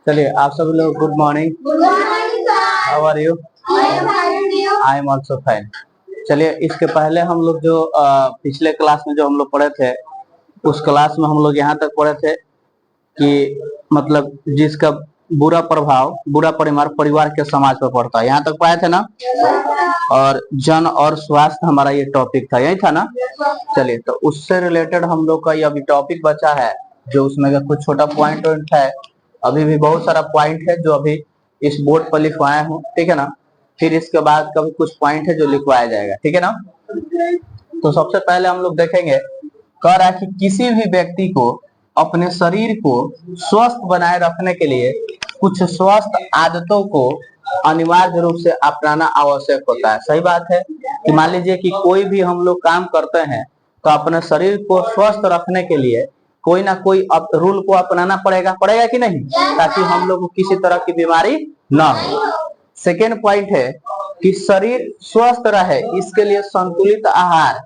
चलिए आप सब लोग good morning. How are you? I am also fine. चलिए इसके पहले हम लोग जो पिछले क्लास में जो हम लोग पढ़े थे, उस क्लास में हम लोग यहाँ तक पढ़े थे कि मतलब जिसका बुरा प्रभाव, बुरा परिवार के समाज पर पड़ता है, यहाँ तक पाए थे ना। और जन और स्वास्थ्य हमारा ये टॉपिक था, यही था ना। चलिए तो उससे रिलेटेड हम लोग का ये अभी टॉपिक बचा है, जो उसमें का कुछ छोटा पॉइंट है। अभी भी बहुत सारा पॉइंट है जो अभी इस बोर्ड पर लिखवाया हूँ, ठीक है ना। फिर इसके बाद कभी कुछ पॉइंट है जो लिखवाया जाएगा, ठीक है ना। तो सबसे पहले हम लोग देखेंगे, कह रहा है कि किसी भी व्यक्ति को अपने शरीर को स्वस्थ बनाए रखने के लिए कुछ स्वस्थ आदतों को अनिवार्य रूप से अपनाना आवश्यक होता है। सही बात है कि मान लीजिए कि कोई भी हम लोग काम करते हैं तो अपने शरीर को स्वस्थ रखने के लिए कोई ना कोई रूल को अपनाना पड़ेगा कि नहीं, ताकि हम लोग को किसी तरह की बीमारी ना हो। सेकेंड पॉइंट है कि शरीर स्वस्थ रहे इसके लिए संतुलित आहार,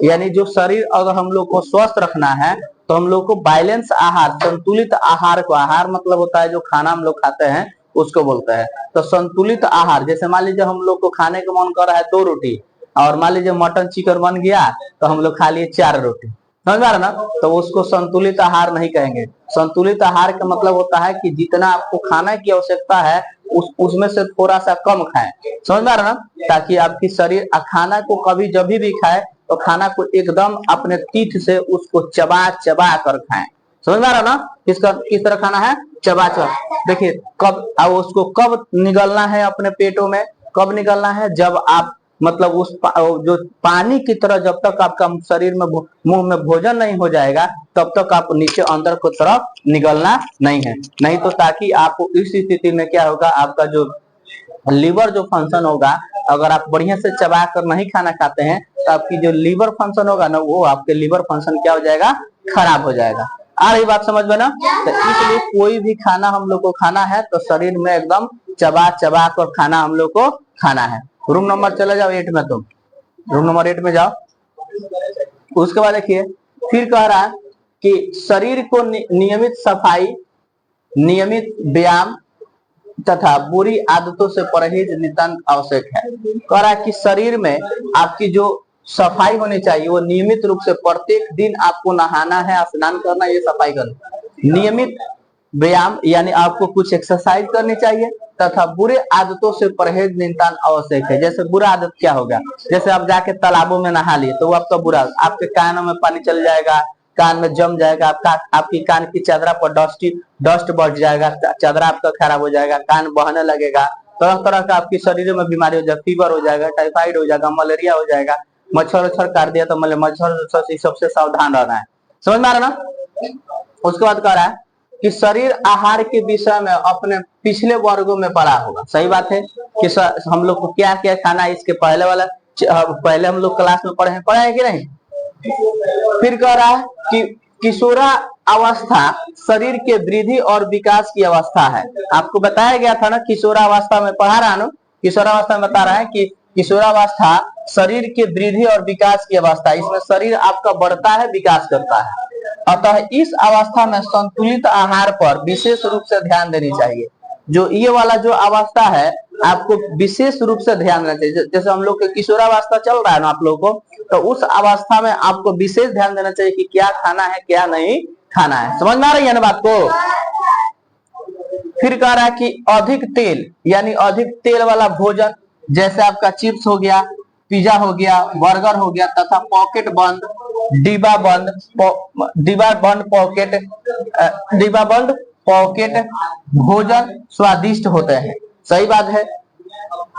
यानी जो शरीर अगर हम लोग को स्वस्थ रखना है तो हम लोग को बैलेंस आहार, संतुलित आहार को, आहार मतलब होता है जो खाना हम लोग खाते हैं उसको बोलते हैं। तो संतुलित आहार, जैसे मान लीजिए हम लोग को खाने का मन कर रहा है 2 रोटी, और मान लीजिए मटन चिकन बन गया तो हम लोग खा लिए 4 रोटी, समझ में आ रहा ना। तो उसको संतुलित आहार नहीं कहेंगे। संतुलित आहार का मतलब होता है कि जितना आपको खाने की आवश्यकता है उसमें से थोड़ा सा कम खाएं, समझ में आ रहा ना, ताकि आपकी शरीर खाना को कभी जब भी खाए तो खाना को एकदम अपने तीत से उसको चबा चबा कर खाएं। समझ में आ रहा ना, किस तरह खाना है, चबा चबा। देखिए कब उसको कब निगलना है अपने पेटों में, कब निगलना है, जब आप मतलब उस जो पानी की तरह जब तक आपका शरीर में मुंह में भोजन नहीं हो जाएगा तब तक आप नीचे अंदर की तरफ निगलना नहीं है। नहीं तो ताकि आपको इस स्थिति में क्या होगा, आपका जो लीवर जो फंक्शन होगा, अगर आप बढ़िया से चबा कर नहीं खाना खाते हैं तो आपकी जो लीवर फंक्शन होगा ना, वो आपके लीवर फंक्शन क्या हो जाएगा, खराब हो जाएगा। आ रही बात समझ में ना। तो इसलिए कोई भी खाना हम लोग को खाना है तो शरीर में एकदम चबा चबा कर खाना हम लोग को खाना है। रूम नंबर चले जाओ 8 में, तुम रूम नंबर 8 में जाओ। उसके बाद देखिए फिर कह रहा है कि शरीर को नियमित सफाई, नियमित व्यायाम तथा बुरी आदतों से परहेज नितांत आवश्यक है। कह रहा है कि शरीर में आपकी जो सफाई होनी चाहिए वो नियमित रूप से प्रत्येक दिन आपको नहाना है, स्नान करना, ये सफाई करना। नियमित व्यायाम यानी आपको कुछ एक्सरसाइज करनी चाहिए तथा बुरे आदतों से परहेज नितांत आवश्यक है। जैसे बुरा आदत क्या होगा, जैसे आप जाके तालाबों में नहा लिए तो वो आपका बुरा, आपके कानों में पानी चल जाएगा, कान में जम जाएगा, आपकी कान की चादरा पर डस्ट बढ़ जाएगा, चादरा आपका खराब हो जाएगा, कान बहने लगेगा, तरह तरह का आपकी शरीर में बीमारी हो जाएगा, फीवर हो जाएगा, टाइफाइड हो जाएगा, मलेरिया हो जाएगा। मच्छर काट दिया तो मच्छर से सबसे सावधान रहना है। समझ में आ रहा ना। उसके बाद कह रहा है कि शरीर आहार के विषय में अपने पिछले वर्गों में पढ़ा होगा। सही बात है कि हम लोग को क्या क्या खाना है, इसके पहले हम लोग क्लास में पढ़े है कि नहीं। फिर कह रहा है कि किशोरा अवस्था शरीर के वृद्धि और विकास की अवस्था है। आपको बताया गया था ना, किशोरावस्था में पढ़ा रहा ना, किशोरावस्था में बता रहा है कि किशोरावस्था शरीर के वृद्धि और विकास की अवस्था, इसमें शरीर आपका बढ़ता है, विकास करता है। अतः इस अवस्था में संतुलित आहार पर विशेष रूप से ध्यान देनी चाहिए। जो ये वाला जो अवस्था है आपको विशेष रूप से ध्यान देना चाहिए। जैसे हम लोग के किशोरावस्था चल रहा है ना आप लोगों को, तो उस अवस्था में आपको विशेष ध्यान देना चाहिए कि क्या खाना है क्या नहीं खाना है। समझ में आ रही है ना बात को। फिर कह रहा है कि अधिक तेल यानी अधिक तेल वाला भोजन, जैसे आपका चिप्स हो गया, पिज्जा हो गया, बर्गर हो गया तथा पॉकेट बंद, डिब्बा बंद पॉकेट भोजन स्वादिष्ट होते हैं। सही बात है।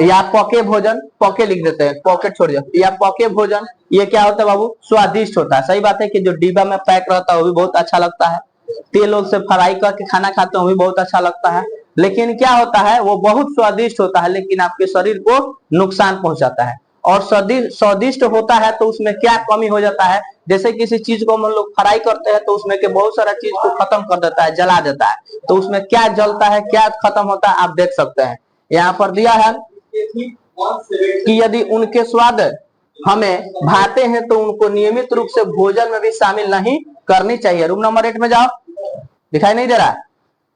या पके भोजन, पके लिख देते हैं, पॉकेट छोड़ दिया, या पके भोजन ये क्या होता है बाबू, स्वादिष्ट होता है। सही बात है कि जो डिब्बा में पैक रहता है वो भी बहुत अच्छा लगता है, तेल से फ्राई करके खाना खाते हैं वो भी बहुत अच्छा लगता है, लेकिन क्या होता है वो बहुत स्वादिष्ट होता है लेकिन आपके शरीर को नुकसान पहुंचाता है। और स्वादिष्ट होता है तो उसमें क्या कमी हो जाता है, जैसे किसी चीज को हम लोग फ्राई करते हैं तो उसमें के बहुत सारा चीज को खत्म कर देता है, जला देता है, तो उसमें क्या जलता है क्या खत्म होता है आप देख सकते हैं। यहाँ पर दिया है कि यदि उनके स्वाद हमें भाते हैं तो उनको नियमित रूप से भोजन में भी शामिल नहीं करनी चाहिए। रूम नंबर 8 में जाओ, दिखाई नहीं दे रहा,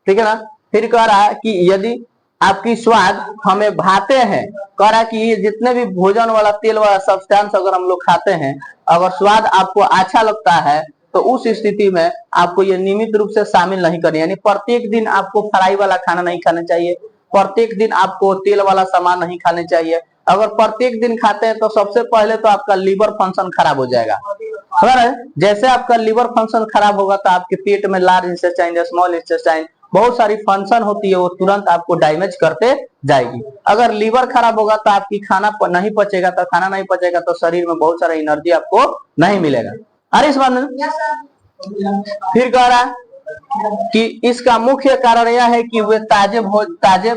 ठीक है ना। फिर कह रहा है कि यदि आपकी स्वाद हमें भाते हैं, कह रहा है कि ये जितने भी भोजन वाला तेल वाला सब्सटेंस अगर हम लोग खाते हैं, अगर स्वाद आपको अच्छा लगता है तो उस स्थिति में आपको ये नियमित रूप से शामिल नहीं करनी, यानी प्रत्येक दिन आपको फ्राई वाला खाना नहीं खाना चाहिए, प्रत्येक दिन आपको तेल वाला सामान नहीं खाने चाहिए। अगर प्रत्येक दिन खाते हैं तो सबसे पहले तो आपका लीवर फंक्शन खराब हो जाएगा। जैसे आपका लीवर फंक्शन खराब होगा तो आपके पेट में लार्ज इंटेस्टाइन, स्मॉल इंटेस्टाइन, बहुत सारी फंक्शन होती है, वो तुरंत आपको डैमेज करते जाएगी। अगर लीवर खराब होगा तो आपकी खाना नहीं पचेगा, तो खाना नहीं पचेगा तो शरीर में बहुत सारा एनर्जी आपको नहीं मिलेगा। अरे इस बात में फिर कह रहा है कि इसका मुख्य कारण यह है कि वे ताजे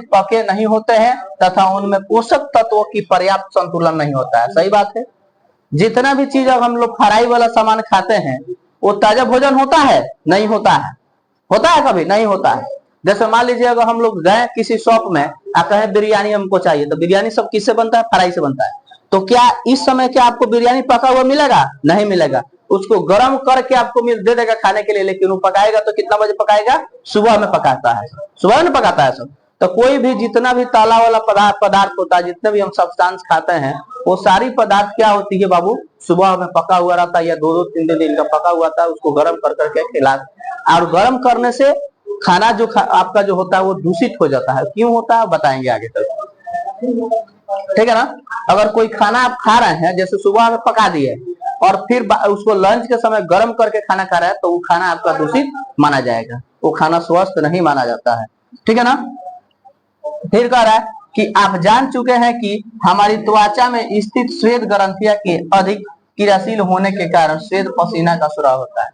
पके नहीं होते हैं तथा उनमें पोषक तत्वों की पर्याप्त संतुलन नहीं होता है। सही बात है, जितना भी चीज हम लोग फ्राई वाला सामान खाते हैं वो ताजा भोजन होता है? नहीं होता है। होता है कभी? नहीं होता है। जैसे मान लीजिए अगर हम लोग गए किसी शॉप में, आप कहें बिरयानी हमको चाहिए, तो बिरयानी सब किससे बनता है? फ्राई से बनता है। तो क्या इस समय क्या आपको बिरयानी पका हुआ मिलेगा? नहीं मिलेगा। उसको गर्म करके आपको दे देगा खाने के लिए, लेकिन वो पकाएगा तो कितना बजे पकाएगा? सुबह में पकाता है, सुबह में पकाता है सब। तो कोई भी जितना भी ताला वाला पदार्थ होता है, जितने भी हम सब्सटेंस खाते हैं, वो सारी पदार्थ क्या होती है बाबू? सुबह में पका हुआ रहता है या 2-2, 3-3 दिन का पका हुआ था, उसको गर्म कर करके खिला। और गर्म करने से खाना जो आपका जो होता है वो दूषित हो जाता है। क्यों होता है बताएंगे आगे तक, ठीक है ना। अगर कोई खाना आप खा रहे हैं, जैसे सुबह में पका दिए और फिर उसको लंच के समय गर्म करके खाना खा रहा है, तो वो खाना आपका दूषित माना जाएगा, वो खाना स्वस्थ नहीं माना जाता है, ठीक है ना। फिर कह रहा है कि आप जान चुके हैं कि हमारी त्वचा में स्थित श्वेत ग्रंथियां के अधिक क्रियाशील होने के कारण श्वेत पसीना का स्राव होता है।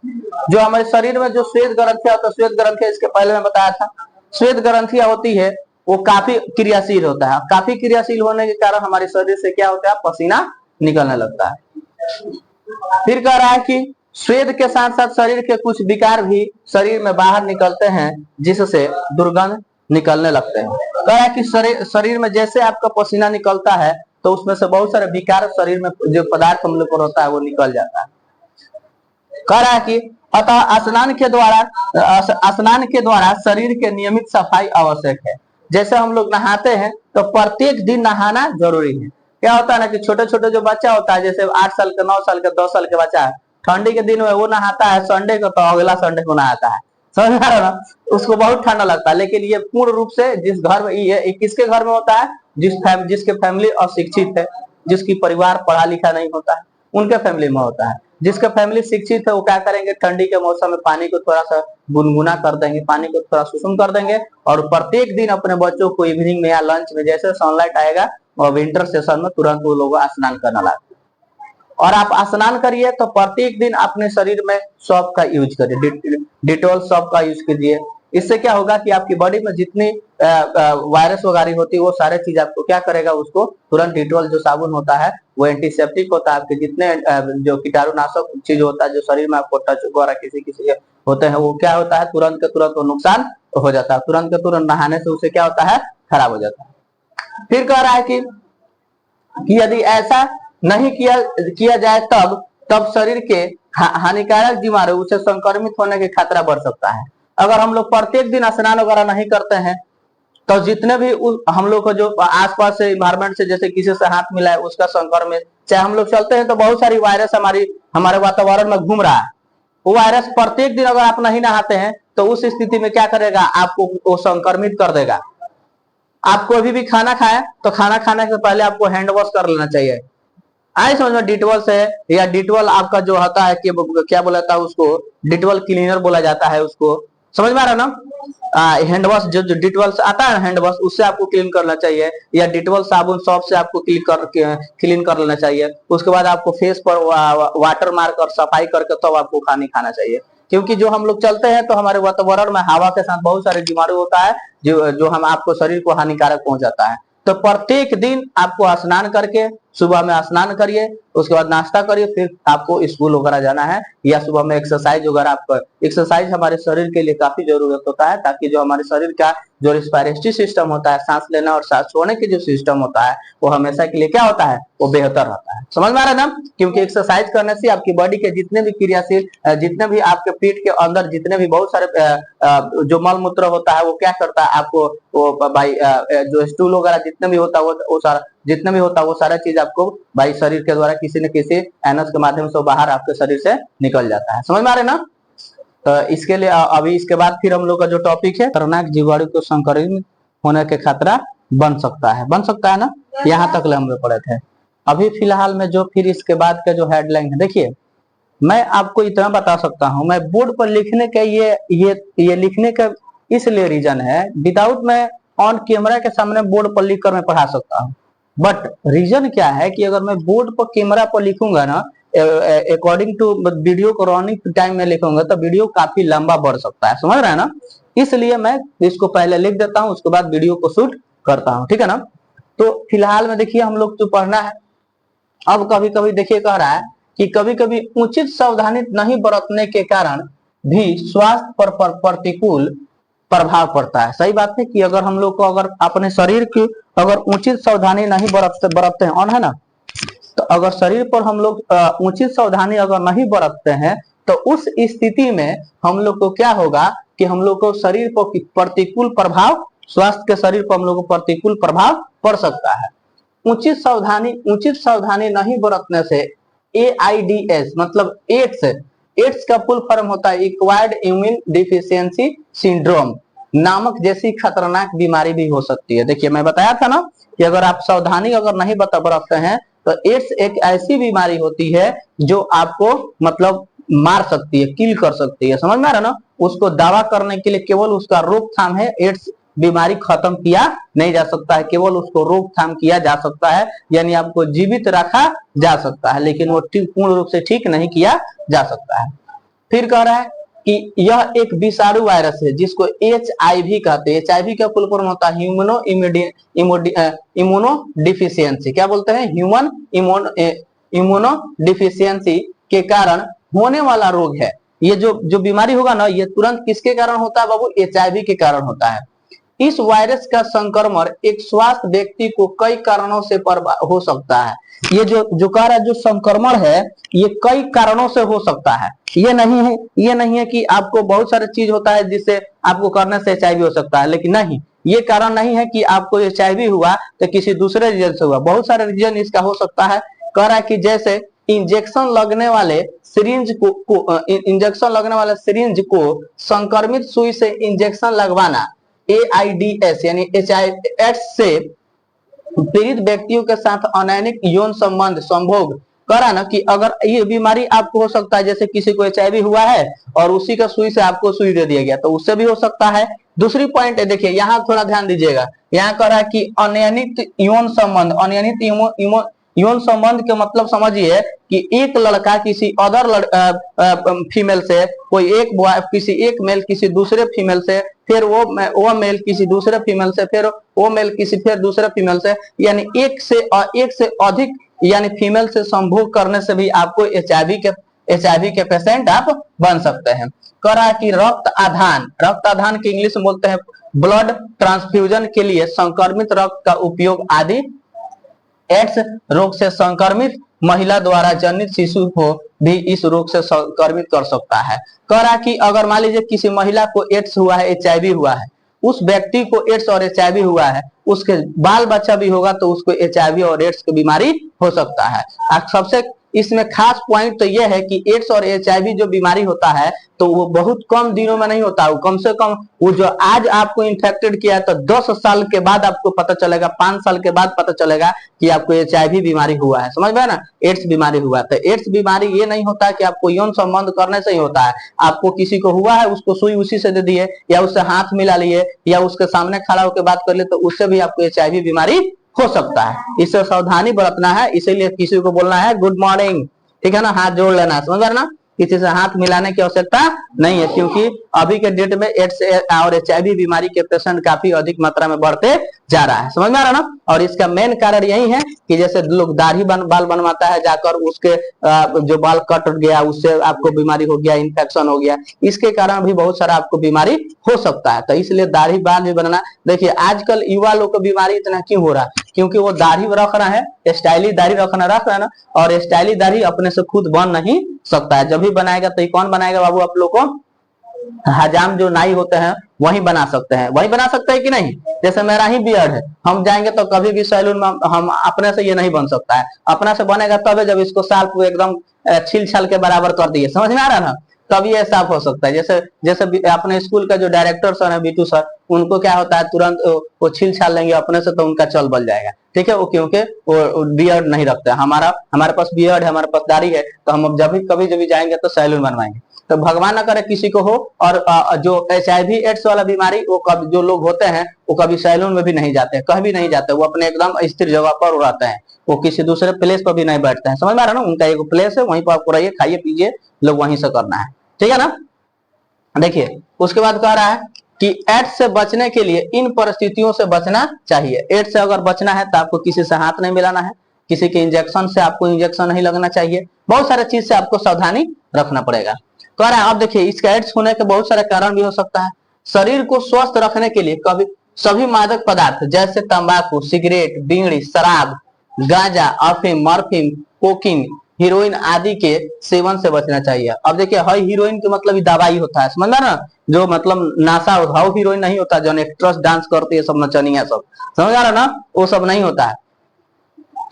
जो हमारे शरीर में जो श्वेत ग्रंथियां होता है, श्वेत ग्रंथियां इसके पहले मैं बताया था, श्वेत ग्रंथियां होती है वो काफी क्रियाशील होता है। काफी क्रियाशील होने के कारण हमारे शरीर से क्या होता है? पसीना निकलने लगता है। फिर कह रहा है कि श्वेत के साथ साथ शरीर के कुछ विकार भी शरीर में बाहर निकलते हैं, जिससे दुर्गंध निकलने लगते हैं। कह रहा है कि शरीर में जैसे आपका पसीना निकलता है तो उसमें से बहुत सारे विकार शरीर में जो पदार्थ हम लोग पर होता है वो निकल जाता है। कह रहा है कि अतः स्नान के द्वारा शरीर के नियमित सफाई आवश्यक है। जैसे हम लोग नहाते हैं तो प्रत्येक दिन नहाना जरूरी है। क्या होता है ना कि छोटे छोटे जो बच्चा होता है, जैसे 8 साल का, 9 साल का, 10 साल का बच्चा है, ठंडी के दिन में वो नहाता है संडे को, तो अगला संडे को नहाता है, समझ में आ रहा ना। उसको बहुत ठंडा लगता है। लेकिन ये पूर्ण रूप से जिस घर में ये किसके घर में होता है? जिसके फैमिली अशिक्षित है, जिसकी परिवार पढ़ा लिखा नहीं होता है, उनके फैमिली में होता है। जिसका फैमिली शिक्षित है वो क्या करेंगे? ठंडी के मौसम में पानी को थोड़ा सा गुनगुना कर देंगे, पानी को थोड़ा सुसुम कर देंगे, और प्रत्येक दिन अपने बच्चों को इवनिंग में या लंच में जैसे सनलाइट आएगा और विंटर सेशन में तुरंत वो लोग स्नान करना लगते हैं। और आप स्नान करिए तो प्रत्येक दिन अपने शरीर में सॉप का यूज करिए, डिटॉल सॉप का यूज कीजिए। इससे क्या होगा कि आपकी बॉडी में जितनी वायरस वगैरह होती है वो सारे चीज आपको क्या करेगा? उसको तुरंत डिटॉल जो साबुन होता है वो एंटीसेप्टिक होता है। आपके जितने जो कीटाणुनाशक चीज होता है जो शरीर में आपको टच वगैरह किसी के होते हैं, वो क्या होता है? तुरंत के तुरंत वो नुकसान हो जाता है। तुरंत के तुरंत नहाने से उसे क्या होता है? खराब हो जाता है। फिर कह रहा है कि यदि ऐसा नहीं किया जाए तब शरीर के हानिकारक बीमारियों से संक्रमित होने के खतरा बढ़ सकता है। अगर हम लोग प्रत्येक दिन स्नान वगैरह नहीं करते हैं तो जितने भी हम लोग को जो आसपास से इन्वायरमेंट से, जैसे किसी से हाथ मिला है उसका संक्रमित, चाहे हम लोग चलते हैं तो बहुत सारी वायरस हमारे वातावरण में घूम रहा है। वो वायरस प्रत्येक दिन अगर आप नहीं नहाते हैं तो उस स्थिति में क्या करेगा? आपको वो संक्रमित कर देगा। आपको अभी भी खाना खाए तो खाना खाने से पहले आपको हैंड वॉश कर लेना चाहिए। आए समझ में? डिटॉल से, या डिटॉल आपका जो होता है कि क्या बोला था उसको? डिटॉल क्लीनर बोला जाता है उसको, समझ में आ रहा ना। हैंड वॉश जो डिटॉल से आता है हैंड वॉश, उससे आपको क्लीन करना चाहिए, या डिटॉल साबुन सॉप से आपको क्लीन कर लेना चाहिए। उसके बाद आपको फेस पर वाटर मार कर सफाई करके तब आपको खाना चाहिए। क्योंकि जो हम लोग चलते हैं तो हमारे वातावरण में हवा के साथ बहुत सारे बीमारी होता है जो हम आपको शरीर को हानिकारक पहुंचाता है। तो प्रत्येक दिन आपको स्नान करके सुबह में स्नान करिए, उसके बाद नाश्ता करिए, फिर आपको स्कूल वगैरह जाना है, या सुबह में एक्सरसाइज वगैरह। आपका एक्सरसाइज हमारे शरीर के लिए काफी जरूरत होता है, ताकि जो हमारे शरीर का जो रिस्पायरेटरी सिस्टम होता है, सांस लेना और सांस छोड़ने के जो सिस्टम होता है, वो हमेशा के लिए क्या होता है, वो बेहतर रहता है। समझ में आ रहा है ना? क्योंकि एक्सरसाइज करने से आपकी बॉडी के जितने भी क्रियाशील, जितने भी आपके पेट के अंदर जितने भी बहुत सारे जो मल मूत्र होता है, वो क्या करता है आपको, वो भाई जो स्टूल वगैरह जितने भी होता है वो सारा जितने भी होता है वो सारा चीज आपको भाई शरीर के द्वारा किसी न किसी एनस के माध्यम से बाहर आपके शरीर से निकल जाता है। समझ में आ रहे ना? तो इसके लिए अभी इसके बाद फिर हम लोग का जो टॉपिक है, खतरनाक जीवाणु को संक्रमित होने के खतरा बन सकता है ना? यहाँ तक हम लोग पढ़े थे। अभी फिलहाल में जो फिर इसके बाद का जो हेडलाइन है, देखिए मैं आपको इतना बता सकता हूँ, मैं बोर्ड पर लिखने का ये लिखने का इसलिए रीजन है, विदाउट मैं ऑन कैमरा के सामने बोर्ड पर लिखकर मैं पढ़ा सकता हूँ। बट रीजन क्या है कि अगर मैं बोर्ड पर कैमरा पर लिखूंगा ना, अकॉर्डिंग टू वीडियो को रनिंग टाइम में लिखूंगा तो वीडियो काफी लंबा बढ़ सकता है। समझ रहे हैं ना? इसलिए मैं इसको पहले लिख देता हूँ, उसके बाद वीडियो को शूट करता हूँ, ठीक है ना? तो फिलहाल में देखिए हम लोग जो पढ़ना है, अब कभी कभी देखिए कह रहा है कि कभी कभी उचित सावधानी नहीं बरतने के कारण भी स्वास्थ्य पर प्रतिकूल प्रभाव पड़ता है। सही बात है कि अगर हम लोग को अगर अपने शरीर की अगर उचित सावधानी नहीं बरतते हैं, और है ना, तो अगर शरीर पर हम लोग उचित सावधानी अगर नहीं बरतते हैं तो उस स्थिति में हम लोग को क्या होगा कि हम लोग को शरीर पर प्रतिकूल प्रभाव, स्वास्थ्य के शरीर पर हम लोग को प्रतिकूल प्रभाव पड़ सकता है। उचित सावधानी नहीं बरतने से AIDS मतलब एड्स का फुल फॉर्म होता है एक्वायर्ड इम्यून डिफिशियंसी सिंड्रोम नामक जैसी खतरनाक बीमारी भी हो सकती है। देखिए मैं बताया था ना कि अगर आप सावधानी अगर नहीं बरतते हैं तो एड्स एक ऐसी बीमारी होती है जो आपको मतलब मार सकती है, किल कर सकती है। समझ में आ रहा है ना? उसको दावा करने के लिए केवल उसका रोकथाम है, एड्स बीमारी खत्म किया नहीं जा सकता है, केवल उसको रोकथाम किया जा सकता है, यानी आपको जीवित रखा जा सकता है, लेकिन वो पूर्ण रूप से ठीक नहीं किया जा सकता है। फिर कह रहा है कि यह एक विषाणु वायरस है जिसको HIV कहते हैं। HIV का फुल फॉर्म होता है इम्यूनो डिफिशियंसी। क्या बोलते हैं? ह्यूमन इम्यूनो डिफिशियंसी के कारण होने वाला रोग है। ये जो बीमारी होगा ना, ये तुरंत किसके कारण होता है बाबू? HIV के कारण होता है। इस वायरस का संक्रमण एक स्वास्थ्य व्यक्ति को कई कारणों से हो सकता है। ये जो कह रहा है जो संक्रमण है ये कई कारणों से हो सकता है। ये नहीं है कि आपको बहुत सारे चीज होता है जिससे आपको करने से HIV हो सकता है, लेकिन नहीं, ये कारण नहीं है कि आपको HIV हुआ तो किसी दूसरे रीजन से हुआ। बहुत सारे रीजन इसका हो सकता है। कह रहा है कि जैसे इंजेक्शन लगने वाले सिरिंज को संक्रमित सुई से इंजेक्शन लगवाना, AIDS यानी HIV से पीड़ित व्यक्तियों के साथ अनैनिक यौन संभोग करा ना, कि अगर ये बीमारी आपको हो सकता है, जैसे किसी को HIV हुआ है और उसी का सुई से आपको सुई दे दिया गया तो उससे भी हो सकता है। दूसरी पॉइंट है, देखिए यहाँ थोड़ा ध्यान दीजिएगा, यहाँ कह रहा है कि अनियमित यौन संबंध, अनियमित यौन संबंध के मतलब समझिए कि एक लड़का किसी अदर फीमेल से, कोई एक किसी एक मेल किसी दूसरे फीमेल से, फिर वो मेल किसी दूसरे फीमेल से, फिर वो मेल किसी फिर दूसरे फीमेल से, यानी एक से अधिक यानी फीमेल से संभोग करने से भी आपको HIV के पेशेंट आप बन सकते हैं। कह रहा है कि रक्त आधान के इंग्लिश में बोलते हैं ब्लड ट्रांसफ्यूजन के लिए संक्रमित रक्त का उपयोग आदि एड्स रोग से संक्रमित महिला द्वारा जनित शिशु को भी इस रोग से संक्रमित कर सकता है। कह रहा कि अगर मान लीजिए किसी महिला को एड्स हुआ है, HIV हुआ है, उस व्यक्ति को एड्स और HIV हुआ है, उसके बाल बच्चा भी होगा तो उसको HIV और एड्स की बीमारी हो सकता है। सबसे इसमें खास पॉइंट तो यह है कि एड्स और HIV जो बीमारी होता है तो वो बहुत कम दिनों में नहीं होता, वो कम से कम वो जो आज आपको इन्फेक्टेड किया है तो 10 साल के बाद आपको पता चलेगा, 5 साल के बाद पता चलेगा कि आपको HIV बीमारी हुआ है। समझ में ना? एड्स बीमारी हुआ। तो एड्स बीमारी ये नहीं होता है कि आपको यौन संबंध करने से ही होता है। आपको किसी को हुआ है, उसको सुई उसी से दे दिए या उससे हाथ मिला लिए या उसके सामने खड़ा होकर बात कर ले तो उससे भी आपको HIV बीमारी हो सकता है। इससे सावधानी बरतना है, इसीलिए किसी को बोलना है गुड मॉर्निंग, ठीक है ना, हाथ जोड़ लेना है। समझ रहे ना? किसी से हाथ मिलाने की आवश्यकता नहीं है, क्योंकि अभी के डेट में एड्स और HIV बीमारी के पेशेंट काफी अधिक मात्रा में बढ़ते जा रहा है। समझ में आ रहा ना। और इसका मेन कारण यही है कि जैसे लोग दाढ़ी बाल बनवाता है, जाकर उसके जो बाल कट गया उससे आपको बीमारी हो गया, इन्फेक्शन हो गया, इसके कारण भी बहुत सारा आपको बीमारी हो सकता है। तो इसलिए दाढ़ी बाल भी बनाना। देखिए आजकल युवा लोग को बीमारी इतना क्यों हो रहा है, क्योंकि वो दाढ़ी रख रहा है, स्टाइली दाढ़ी रख रहा है ना, और स्टाइली दाढ़ी अपने से खुद बन नहीं सकता है। जब भी बनाएगा तो कौन बनाएगा बाबू, आप लोग को हजाम जो नाई होते हैं वही बना सकते हैं, वही बना सकते हैं कि नहीं। जैसे मेरा ही बियर्ड है, हम जाएंगे तो कभी भी सैलून में हम अपने से ये नहीं बन सकता है, अपना से बनेगा तब जब इसको साल एकदम छील छाल के बराबर कर दिए, समझ में आ रहा है ना, तभी ये साफ हो सकता है। जैसे जैसे अपने स्कूल का जो डायरेक्टर सर है बीटू सर, उनको क्या होता है तुरंत वो छील छाल लेंगे अपने से तो उनका चल बल जाएगा, ठीक है। वो क्योंकि वो बियर्ड नहीं रखते। हमारे पास बियर्ड है, हमारे पास दाढ़ी है, तो हम जब भी कभी जब जाएंगे तो सैलून बनवाएंगे। तो भगवान न करे किसी को हो। और जो HIV एड्स वाला बीमारी वो जो लोग होते हैं वो कभी सैलून में भी नहीं जाते, कहीं भी नहीं जाते, वो अपने एकदम स्थिर जगह पर रहते हैं, वो किसी दूसरे प्लेस पर भी नहीं बैठते हैं। समझ में आ रहा है ना। उनका एक प्लेस है, वहीं पर आपको रहिए, खाइए पीजिए, लोग वहीं से करना है, ठीक है ना। देखिए उसके बाद कह रहा है कि एड्स से बचने के लिए इन परिस्थितियों से बचना चाहिए। एड्स से अगर बचना है तो आपको किसी से हाथ नहीं मिलाना है, किसी के इंजेक्शन से आपको इंजेक्शन नहीं लगना चाहिए, बहुत सारे चीज से आपको सावधानी रखना पड़ेगा। कह रहा है अब देखिए इसका एड्स होने के बहुत सारे कारण भी हो सकता है। शरीर को स्वस्थ रखने के लिए कभी सभी मादक पदार्थ जैसे तंबाकू, सिगरेट, बीड़ी, शराब, गांजा, अफीम, मॉर्फिन, कोकीन, हीरोइन आदि के सेवन से बचना चाहिए। अब देखिए हर हीरोइन के मतलब दवाई होता है, समझ ना, जो मतलब नाशा होता है वो हीरोइन नहीं होता, जो एक्ट्रेस डांस करती है सब नचनिया सब, समझ आ रहा ना, वो सब नहीं होता है।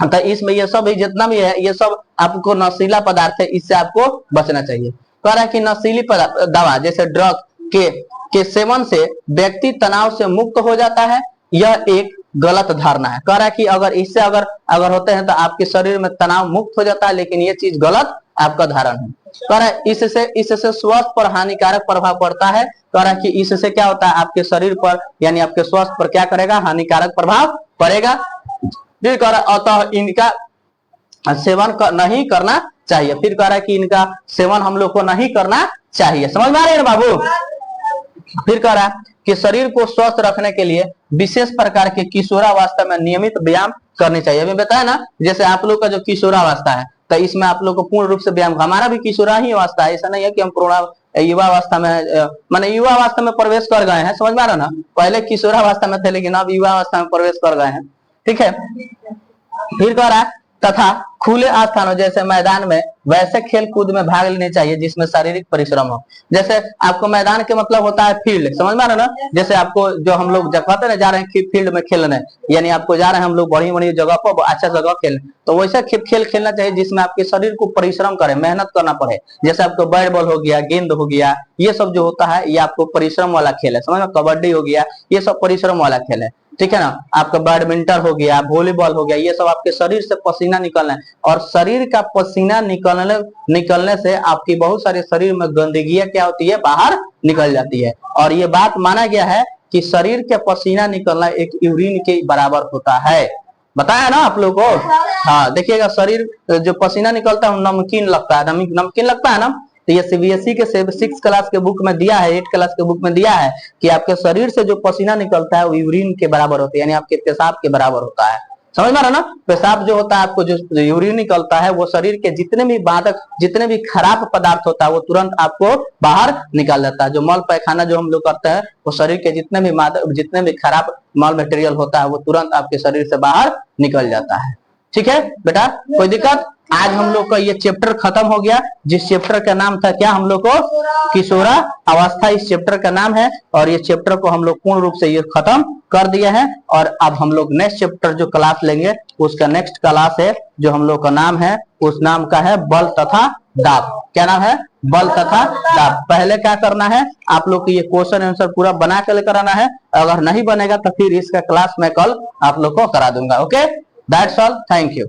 तो इसमें ये सब जितना भी है ये सब आपको नशीला पदार्थ है, इससे आपको बचना चाहिए। कह रहा है कि नशीली दवा जैसे ड्रग के सेवन से व्यक्ति तनाव से मुक्त हो जाता है, यह एक गलत धारणा है। कह रहा है कि अगर इससे अगर होते हैं तो आपके शरीर में तनाव मुक्त हो जाता है, लेकिन ये चीज गलत आपका धारण है। कह रहा है इससे स्वास्थ्य पर हानिकारक प्रभाव पड़ता है। कह रहा है कि इससे क्या होता है आपके शरीर पर यानी आपके स्वास्थ्य पर क्या करेगा, हानिकारक प्रभाव पड़ेगा। फिर कह रहा है अतः इनका सेवन नहीं करना चाहिए। फिर कह रहा है कि इनका सेवन हम लोग को नहीं करना चाहिए। समझ में आ रही है ना बाबू। फिर कह रहा है कि शरीर को स्वस्थ रखने के लिए विशेष प्रकार के किशोरावस्था में नियमित व्यायाम करनी चाहिए। अभी बताया ना, जैसे आप लोग का जो किशोरावस्था है तो इसमें आप लोग को पूर्ण रूप से व्यायाम, हमारा भी किशोरा ही अवस्था है, ऐसा नहीं है कि हम पूर्ण युवावस्था में माने युवावस्था में प्रवेश कर गए हैं। समझ में आ रहा ना, पहले किशोरावस्था में थे लेकिन अब युवावस्था में प्रवेश कर गए हैं, ठीक है। फिर कह रहा है तथा खुले स्थानों जैसे मैदान में वैसे खेल कूद में भाग लेने चाहिए जिसमें शारीरिक परिश्रम हो। जैसे आपको मैदान के मतलब होता है फील्ड, समझ में आ रहा ना, जैसे आपको जो हम लोग कहते हैं जा रहे हैं फील्ड में खेलने, यानी आपको जा रहे हैं हम लोग बड़ी बड़ी जगह पर अच्छा जगह खेलने, तो वैसा खेल खेलना चाहिए जिसमें आपके शरीर को परिश्रम करे, मेहनत करना पड़े। जैसे आपको बैट बॉल हो गया, गेंद हो गया, ये सब जो होता है ये आपको परिश्रम वाला खेल है, समझ में। कबड्डी हो गया, ये सब परिश्रम वाला खेल है, ठीक है ना। आपका बैडमिंटन हो गया, वॉलीबॉल हो गया, ये सब आपके शरीर से पसीना निकलना है, और शरीर का पसीना निकलने से आपकी बहुत सारे शरीर में गंदगी क्या होती है, बाहर निकल जाती है। और ये बात माना गया है कि शरीर के पसीना निकलना एक यूरिन के बराबर होता है, बताया ना आप लोग को। हाँ देखिएगा, शरीर जो पसीना निकलता है नमकीन लगता है, नमकीन लगता है ना। तो ये CBSE के 6 क्लास के बुक में दिया है, 8 क्लास के बुक में दिया है कि आपके शरीर से जो पसीना निकलता है वो यूरिन के बराबर होता है, यानी आपके पेशाब के बराबर होता है। समझ में आ रहा ना। पेशाब जो होता है आपको जो यूरिन निकलता है वो शरीर के जितने भी बाधक, जितने भी खराब पदार्थ होता है वो तुरंत आपको बाहर निकाल देता है। जो मल पैखाना जो हम लोग करते हैं वो शरीर के जितने भी खराब मल मटेरियल होता है वो तुरंत आपके शरीर से बाहर निकल जाता है, ठीक है बेटा, कोई दिक्कत। आज हम लोग का ये चैप्टर खत्म हो गया, जिस चैप्टर का नाम था क्या, हम लोग को किशोरा अवस्था, इस चैप्टर का नाम है। और ये चैप्टर को हम लोग पूर्ण रूप से ये खत्म कर दिया है। और अब हम लोग नेक्स्ट चैप्टर जो क्लास लेंगे उसका नेक्स्ट क्लास है जो हम लोग का नाम है, उस नाम का है बल तथा दाब। क्या नाम है, बल तथा दाब। पहले क्या करना है, आप लोग को ये क्वेश्चन आंसर पूरा बना के लेकर आना है। अगर नहीं बनेगा तो फिर इसका क्लास मैं कल आप लोग को करा दूंगा। Okay, that's all, thank you.